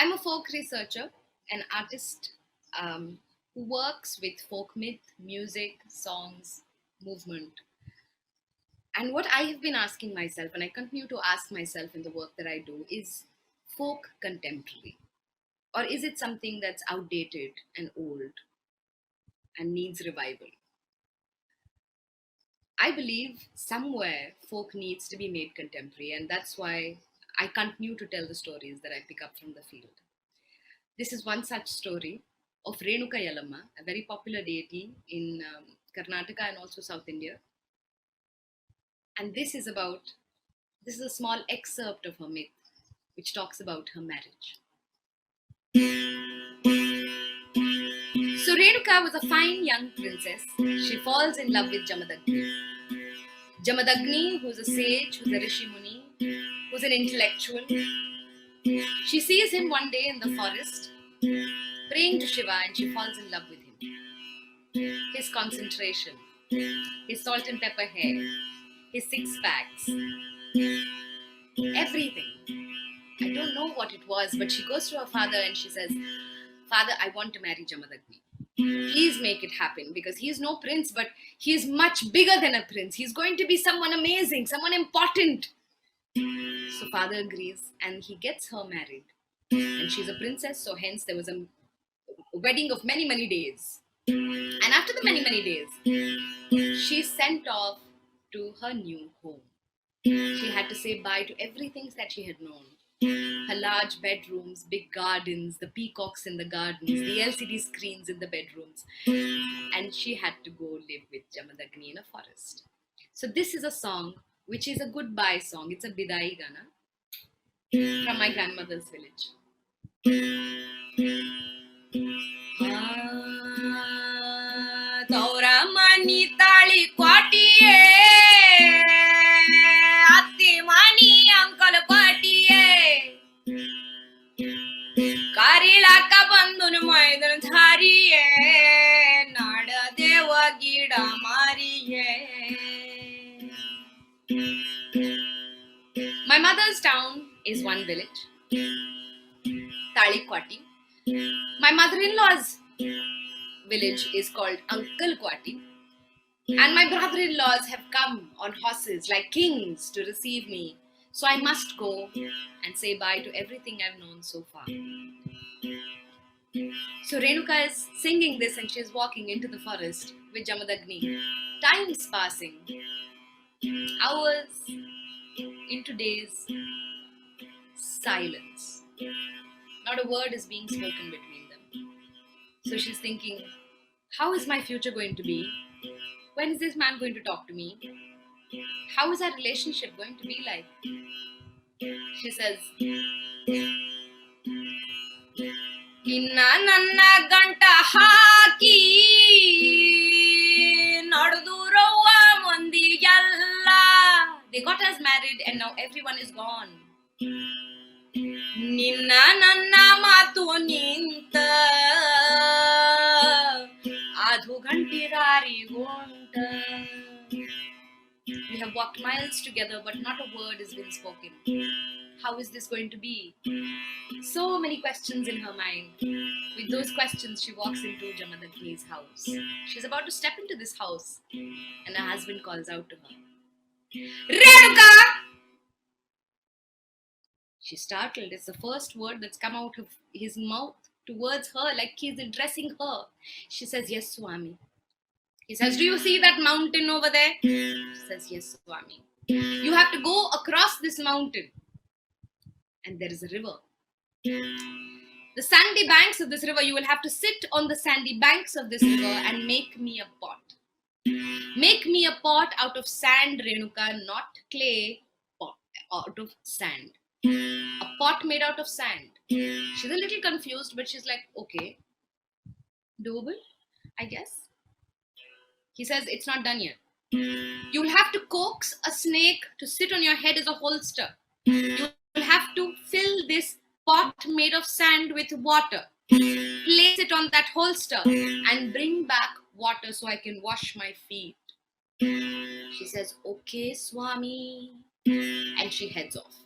I'm a folk researcher, an artist who works with folk myth, music, songs, movement. And what I have been asking myself, and I continue to ask myself in the work that I do, is folk contemporary? Or is it something that's outdated and old and needs revival? I believe somewhere folk needs to be made contemporary, and that's why I continue to tell the stories that I pick up from the field. This is one such story of Renuka Yellamma, a very popular deity in Karnataka and also South India. And this is a small excerpt of her myth, which talks about her marriage. So Renuka was a fine young princess. She falls in love with Jamadagni. Jamadagni, who's a sage, who's a Rishi Muni, who's an intellectual. She sees him one day in the forest, praying to Shiva, and she falls in love with him. His concentration, his salt and pepper hair, his six packs, everything. I don't know what it was, but she goes to her father and she says, "Father, I want to marry Jamadagni. Please make it happen, because he is no prince, but he is much bigger than a prince. He's going to be someone amazing, someone important." So father agrees and he gets her married. And she's a princess, so hence there was a wedding of many, many days. And after the many, many days, she's sent off to her new home. She had to say bye to everything that she had known. Her large bedrooms, big gardens, the peacocks in the gardens, the LCD screens in the bedrooms. And she had to go live with Jamadagni in a forest. So this is a song which is a goodbye song. It's a Bidai Gana from my grandmother's village. Mani tali kwatiye, atti mani uncle kwatiye, karila ka bandun maidan dhariye, nada deva gida mariye. My mother's town is one village, Talikwati. My mother-in-law's village is called Uncle Kwati. And my brother-in-laws have come on horses like kings to receive me. So I must go and say bye to everything I've known so far. So Renuka is singing this and she's walking into the forest with Jamadagni. Time is passing. Hours into days. Silence. Not a word is being spoken between them. So she's thinking, how is my future going to be? When is this man going to talk to me? How is our relationship going to be like? She says, Inna nanna ganta haki nadudurava mandi yalla. They got us married and now everyone is gone. Ninna nanna matu ninta adhu gantirari gonta. We have walked miles together, but not a word has been spoken. How is this going to be? So many questions in her mind. With those questions, she walks into Jamadagni's house. She's about to step into this house, and her husband calls out to her, Renuka! She's startled. It's the first word that's come out of his mouth towards her, like he's addressing her. She says, Yes, Swami. He says, Do you see that mountain over there? She says, Yes, Swami. You have to go across this mountain. And there is a river. The sandy banks of this river, you will have to sit on the sandy banks of this river and make me a pot. Make me a pot out of sand, Renuka, not clay, pot, out of sand. A pot made out of sand. She's a little confused, but she's like, okay, doable, I guess. He says, it's not done yet. You'll have to coax a snake to sit on your head as a holster. You'll have to fill this pot made of sand with water. Place it on that holster and bring back water so I can wash my feet. She says, okay, Swami. And she heads off.